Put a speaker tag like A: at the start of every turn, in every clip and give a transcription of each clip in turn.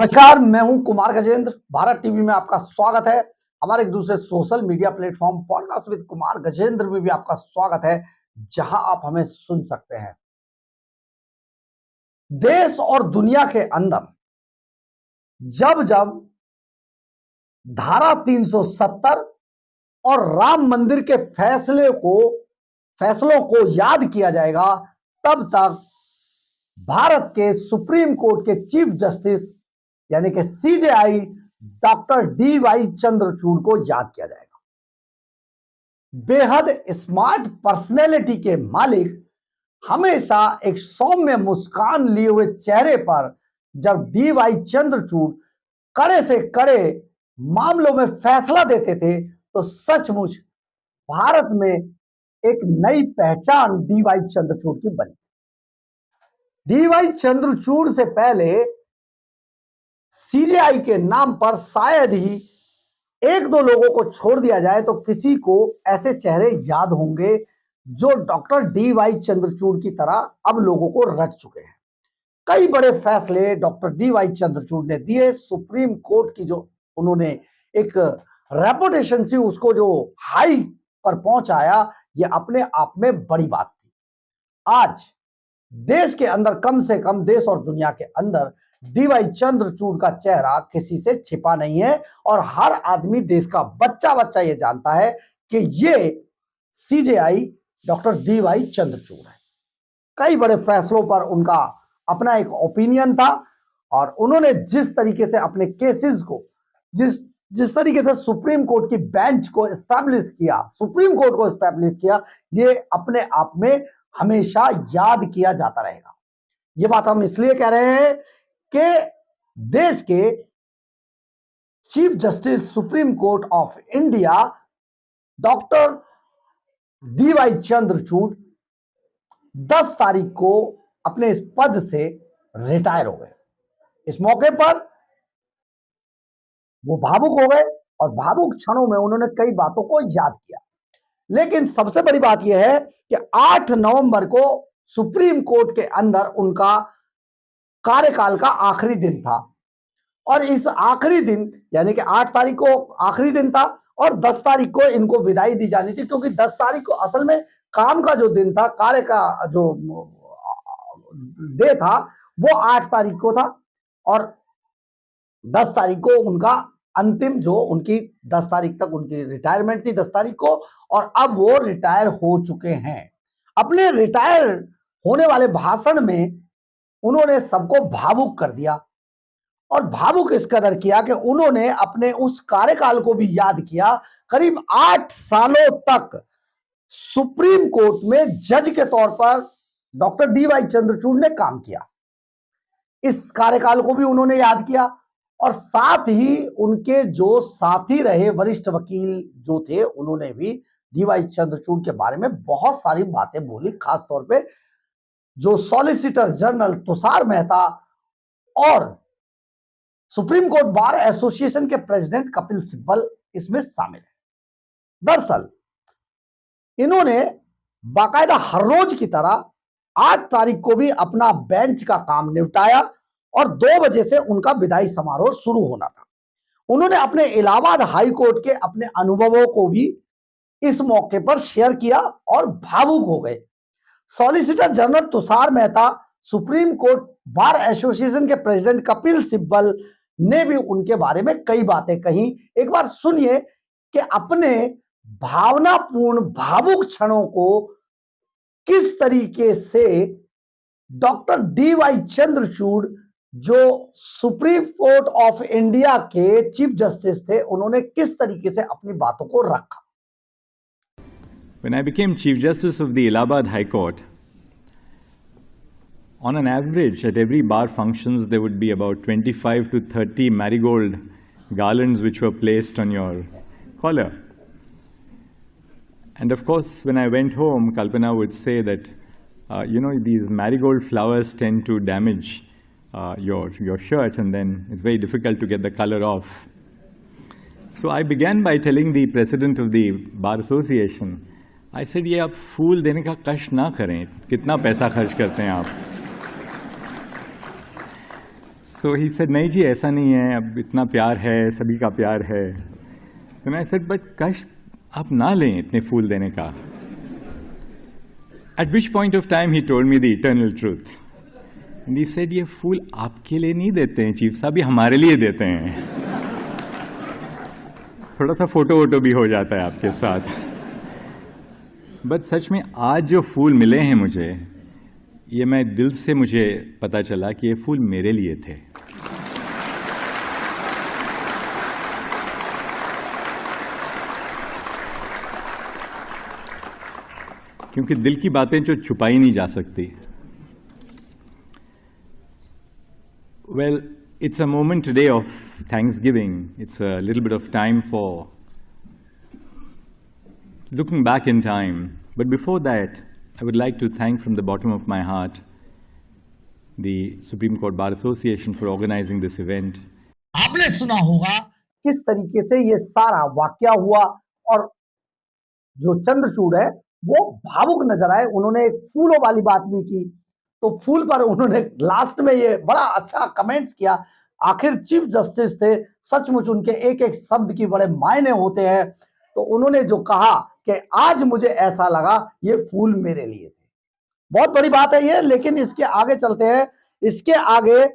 A: नमस्कार, मैं हूं कुमार गजेंद्र। भारत टीवी में आपका स्वागत है। हमारे एक दूसरे social media platform podcast with Kumar Gajendra में भी आपका स्वागत है, जहां आप हमें सुन सकते हैं। देश और दुनिया के अंदर जब जब धारा 370 और राम मंदिर के फैसलों को याद किया जाएगा, तब तक भारत के सुप्रीम कोर्ट के चीफ जस्टिस यानी कि सीजेआई डॉक्टर DY चंद्रचूड़ को याद किया जाएगा। बेहद स्मार्ट पर्सनैलिटी के मालिक हमेशा एक सौम्य मुस्कान लिए हुए चेहरे पर जब DY चंद्रचूड़ कड़े से कड़े मामलों में फैसला देते थे, तो सचमुच भारत में एक नई पहचान DY चंद्रचूड़ की बनी। DY चंद्रचूड़ से पहले सीजेआई के नाम पर शायद ही एक दो लोगों को छोड़ दिया जाए तो किसी को ऐसे चेहरे याद होंगे जो डॉक्टर DY चंद्रचूड़ की तरह अब लोगों को रट चुके हैं। कई बड़े फैसले डॉक्टर DY चंद्रचूड़ ने दिए। सुप्रीम कोर्ट की जो उन्होंने एक रेपुटेशन सी उसको जो हाई पर पहुंचाया, यह अपने आप में बड़ी बात थी। आज देश के अंदर, कम से कम देश और दुनिया के अंदर, DY चंद्रचूड़ का चेहरा किसी से छिपा नहीं है और हर आदमी, देश का बच्चा बच्चा ये जानता है कि ये सीजेआई डॉक्टर DY चंद्रचूड़ है। कई बड़े फैसलों पर उनका अपना एक ओपिनियन था और उन्होंने जिस तरीके से अपने केसेस को, जिस तरीके से सुप्रीम कोर्ट की बेंच को एस्टैब्लिश किया, सुप्रीम कोर्ट को एस्टैब्लिश किया, ये अपने आप में हमेशा याद किया जाता रहेगा। ये बात हम इसलिए कह रहे हैं कि देश के chief justice supreme court of India doctor DY Chandrachud 10 तारीख को अपने इस पद से रिटायर हो गए। इस मौके पर वो भावुक हो गए और भावुक क्षणों में उन्होंने कई बातों को याद किया। लेकिन सबसे बड़ी बात यह है कि 8 नवंबर को सुप्रीम कोर्ट के अंदर उनका कार्यकाल का आखिरी दिन था और इस आखिरी दिन यानी कि 8 तारीख को आखिरी दिन था और 10 तारीख को इनको विदाई दी जानी थी, क्योंकि 10 तारीख को असल में काम का जो दिन था, कार्य का जो डे था, वो 8 तारीख को था और 10 तारीख को उनका अंतिम, जो उनकी 10 तारीख तक उनकी रिटायरमेंट थी 10 तारीख को, और अब वो रिटायर हो चुके हैं। अपने रिटायर होने वाले भाषण में उन्होंने सबको भावुक कर दिया और भावुक इस कदर किया कि उन्होंने अपने उस कार्यकाल को भी याद किया। करीब 8 सालों तक सुप्रीम कोर्ट में जज के तौर पर डॉक्टर DY चंद्रचूड़ ने काम किया। इस कार्यकाल को भी उन्होंने याद किया और साथ ही उनके जो साथी रहे वरिष्ठ वकील जो थे, उन्होंने भी DY चंद्रचूड़ के बारे में बहुत सारी बातें बोली। खासतौर पे जो सॉलिसिटर जनरल तुषार मेहता और सुप्रीम कोर्ट बार एसोसिएशन के प्रेसिडेंट कपिल सिब्बल इसमें शामिल है। दरअसल इन्होंने बाकायदा हर रोज की तरह 8 तारीख को भी अपना बेंच का काम निपटाया और 2 बजे से उनका विदाई समारोह शुरू होना था। उन्होंने अपने इलाहाबाद हाई कोर्ट के अपने अनुभवों को भी इस मौके पर शेयर किया और भावुक हो गए। Solicitor general Tushar Mehta, supreme court bar association के प्रेसिडेंट कपिल सिब्बल ने भी उनके बारे में कई बातें कही। एक बार सुनिए कि अपने भावनापूर्ण भावुक क्षणों को किस तरीके से डॉक्टर DY चंद्रचूड़, जो सुप्रीम कोर्ट ऑफ इंडिया के चीफ जस्टिस थे, उन्होंने किस तरीके से अपनी बातों को रखा।
B: When I became Chief Justice of the Allahabad High Court, on an average, at every bar functions, there would be about 25 to 30 marigold garlands which were placed on your collar. And of course, when I went home, Kalpana would say that, these marigold flowers tend to damage your shirt, and then it's very difficult to get the color off. So I began by telling the president of the Bar Association, I said, ये आप फूल देने का कष्ट ना करें, कितना पैसा खर्च करते हैं आप। So he said, नहीं जी ऐसा नहीं है, अब इतना प्यार है, सभी का प्यार है. Then I said, but कष्ट आप ना लें इतने फूल देने का. At which point of time he told me the eternal truth. And he said, ये फूल आपके लिए नहीं देते हैं चीफ साहब, ये हमारे लिए देते हैं. थोड़ा सा फोटो वोटो भी हो जाता है आपके साथ. बट सच में आज जो फूल मिले हैं मुझे, ये मैं दिल से मुझे पता चला कि ये फूल मेरे लिए थे. क्योंकि दिल की बातें जो छुपाई नहीं जा सकती. Well, it's a moment today of Thanksgiving. It's a little bit of time for looking back in time. But before that, I would like to thank from the bottom of my heart the Supreme Court Bar Association for organizing this event.
A: आपने सुना होगा किस तरीके से ये सारा वाकया हुआ और जो चंद्रचूड़ है वो भावुक नजर आए. उन्होंने एक फूलों वाली बात भी की, तो फूल पर उन्होंने लास्ट में ये बड़ा अच्छा कमेंट्स किया. आखिर चीफ जस्टिस थे, सचमुच उनके एक एक शब्द की बड़े मायने होते हैं. तो उन्होंने जो कहा कि आज मुझे ऐसा लगा ये फूल मेरे लिए थे, बहुत बड़ी बात है ये. लेकिन इसके आगे चलते हैं. इसके आगे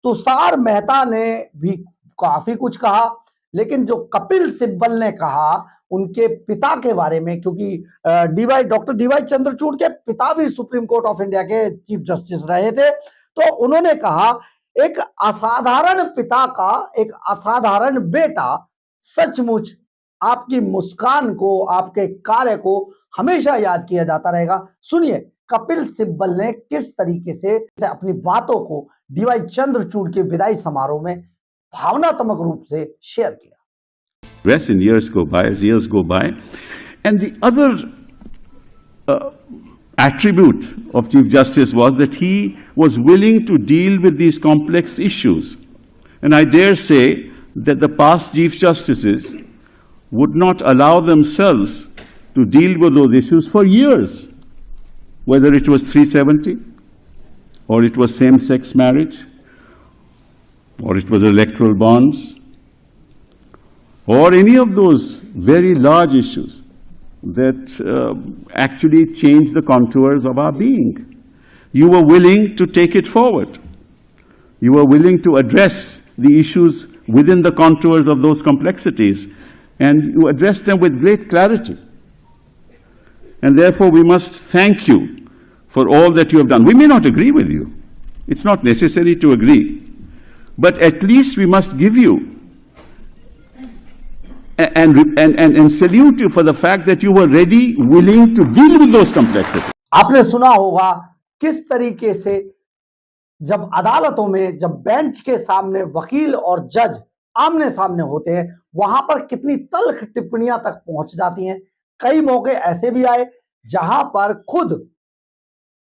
A: तुषार मेहता ने भी काफी कुछ कहा, लेकिन जो कपिल सिब्बल ने कहा उनके पिता के बारे में, क्योंकि डॉक्टर डीवाई चंद्रचूड़ के पिता भी सुप्रीम कोर्ट ऑफ इंडिया के चीफ जस्टिस रहे थे, तो उन्होंने कहा एक असाधारण पिता का एक असाधारण बेटा, सचमुच आपकी मुस्कान को, आपके कार्य को हमेशा याद किया जाता रहेगा. सुनिए कपिल सिब्बल ने किस तरीके से अपनी बातों को डीवाई चंद्रचूड़ के विदाई समारोह में भावनात्मक रूप से शेयर किया.
C: Yes, and years go by, as years go by. And the other attribute of Chief Justice was that he was willing to deal with these complex issues. And I dare say that the past Chief Justices would not allow themselves to deal with those issues for years, whether it was 370, or it was same-sex marriage, or it was electoral bonds, or any of those very large issues that actually change the contours of our being. You were willing to take it forward. You were willing to address the issues within the contours of those complexities, and you addressed them with great clarity. And therefore, we must thank you for all that you have done. We may not agree with you. It's not necessary to agree. But at least we must give you and salute you for the fact that you were ready, willing to deal with those complexities.
A: आपने सुना होगा किस तरीके से जब अदालतों में, जब बेंच के सामने वकील और जज आमने सामने होते हैं, वहां पर कितनी तल्ख टिप्पणियां तक पहुंच जाती हैं. कई मौके ऐसे भी आए जहां पर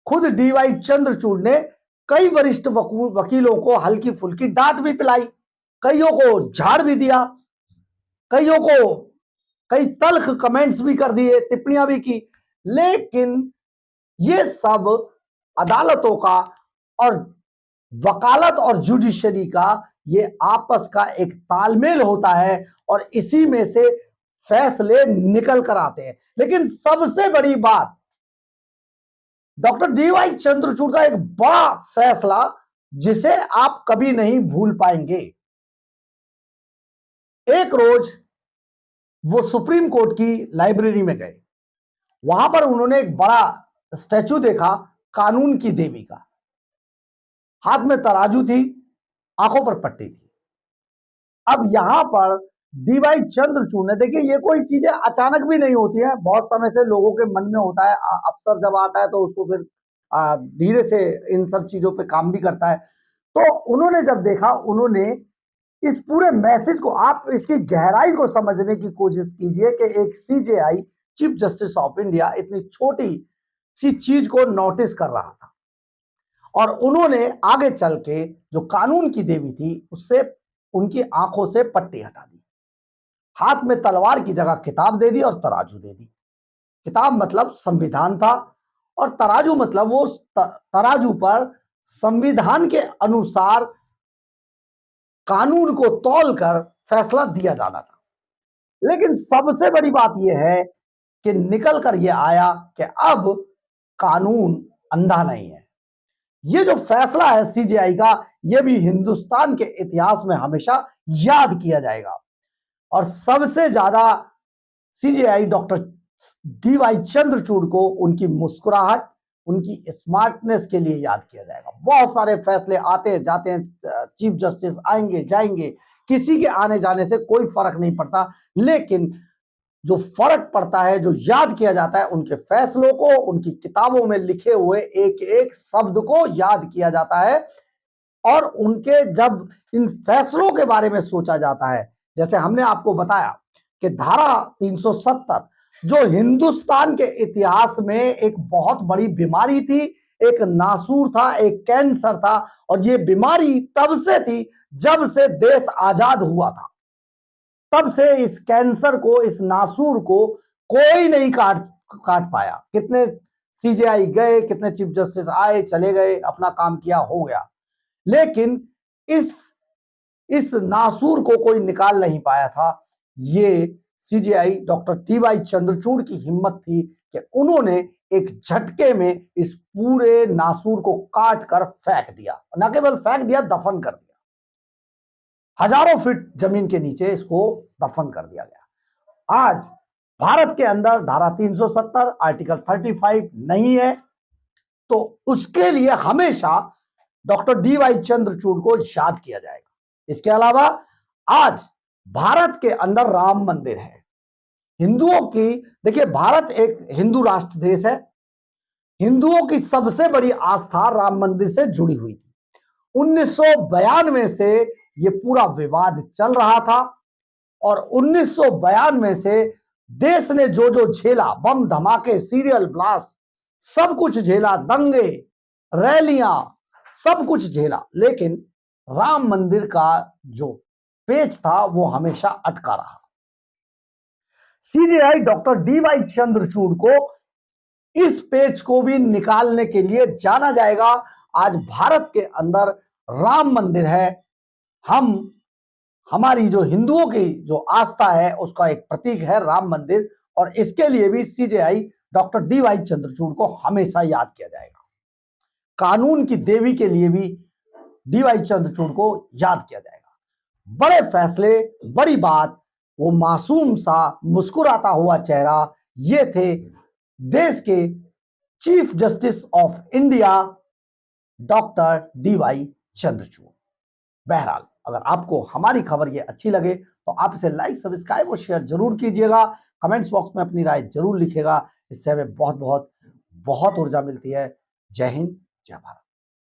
A: खुद डीवाई चंद्रचूड़ ने कई वरिष्ठ वकीलों को हल्की फुल्की डांट भी पिलाई, कईयों को झाड़ भी दिया, कईयों को कई तल्ख कमेंट्स भी कर दिए, टिप्पणियां भी की. लेकिन ये सब अदालतों का और वकालत और जुडिशरी का ये आपस का एक तालमेल होता है और इसी में से फैसले निकल कर आते हैं. लेकिन सबसे बड़ी बात, डॉक्टर डीवाई चंद्रचूड़ का एक बड़ा फैसला जिसे आप कभी नहीं भूल पाएंगे. एक रोज वो सुप्रीम कोर्ट की लाइब्रेरी में गए. वहां पर उन्होंने एक बड़ा स्टैचू देखा कानून की देवी का. हाथ में तराजू थी, आंखों पर पट्टी थी. अब यहां पर डीवाई चंद्रचूड़ ने, देखिए ये कोई चीजें अचानक भी नहीं होती है, बहुत समय से लोगों के मन में होता है. अफसर जब आता है तो उसको फिर धीरे से इन सब चीजों पे काम भी करता है. तो उन्होंने जब देखा, उन्होंने इस पूरे मैसेज को, आप इसकी गहराई को समझने की कोशिश कीजिए कि एक CJI chief justice of India इतनी छोटी सी चीज को नोटिस कर रहा था और उन्होंने आगे चल के जो कानून की देवी थी उससे उनकी आंखों से पट्टी हटा दी. हाथ में तलवार की जगह किताब दे दी और तराजू दे दी. किताब मतलब संविधान था और तराजू मतलब वो तराजू पर संविधान के अनुसार कानून को तौलकर फैसला दिया जाना था। लेकिन सबसे बड़ी बात यह है कि निकल कर यह आया कि अब कानून अंधा नहीं है। ये जो फैसला है सीजेआई का, यह भी हिंदुस्तान के इतिहास में हमेशा याद किया जाएगा। और सबसे ज्यादा सीजेआई डॉक्टर डीवाई चंद्रचूड़ को उनकी मुस्कुराहट, उनकी स्मार्टनेस के लिए याद किया जाएगा। बहुत सारे फैसले आते जाते हैं, चीफ जस्टिस आएंगे जाएंगे, किसी के आने जाने से कोई फर्क नहीं पड़ता, लेकिन जो फर्क पड़ता है, जो याद किया जाता है, उनके फैसलों को, उनकी किताबों में लिखे हुए एक एक शब्द को याद किया जाता है। और उनके जब इन फैसलों के बारे में सोचा जाता है, जैसे हमने आपको बताया कि धारा 370 जो हिंदुस्तान के इतिहास में एक बहुत बड़ी बीमारी थी, एक नासूर था, एक कैंसर था, और ये बीमारी तब से थी जब से देश आजाद हुआ था। तब से इस कैंसर को, इस नासूर को कोई नहीं काट पाया। कितने सीजेआई गए, कितने चीफ जस्टिस आए चले गए, अपना काम किया, हो गया, लेकिन इस नासूर को कोई निकाल नहीं पाया था। ये सीजेआई डॉक्टर डीवाई चंद्रचूड़ की हिम्मत थी कि उन्होंने एक झटके में इस पूरे नासूर को काट कर फेंक दिया। न केवल फेंक दिया, दफन कर दिया। हजारों फीट जमीन के नीचे इसको दफन कर दिया गया। आज भारत के अंदर धारा 370 आर्टिकल 35 नहीं है, तो उसके लिए हमेशा डॉक्टर डीवाई चंद्रचूड़ को याद किया जाएगा। इसके अलावा आज भारत के अंदर राम मंदिर है। हिंदुओं की, देखिए, भारत एक हिंदू राष्ट्र देश है। हिंदुओं की सबसे बड़ी आस्था राम मंदिर से जुड़ी हुई थी। 1992 से ये पूरा विवाद चल रहा था, और 1992 से देश ने जो जो झेला, बम धमाके, सीरियल ब्लास्ट, सब कुछ झेला, दंगे, रैलियां, सब झेला, लेकिन राम मंदिर का जो पेच था वो हमेशा अटका रहा। सीजेआई डॉक्टर डीवाई चंद्रचूड़ को इस पेच को भी निकालने के लिए जाना जाएगा। आज भारत के अंदर राम मंदिर है। हमारी जो हिंदुओं की जो आस्था है उसका एक प्रतीक है राम मंदिर, और इसके लिए भी सीजेआई डॉक्टर डीवाई चंद्रचूड़ को हमेशा याद किया जाएगा। कानून की देवी के लिए भी डीवाई चंद्रचूड़ को याद किया जाएगा। बड़े फैसले, बड़ी बात, वो मासूम सा मुस्कुराता हुआ चेहरा, ये थे देश के chief justice of India doctor DY Chandrachud. बहरहाल, अगर आपको हमारी खबर ये अच्छी लगे तो आप इसे लाइक, सब्सक्राइब और शेयर जरूर कीजिएगा। कमेंट्स बॉक्स में अपनी राय जरूर लिखिएगा। इससे हमें बहुत बहुत बहुत ऊर्जा मिलती है। जय हिंद, जय भारत।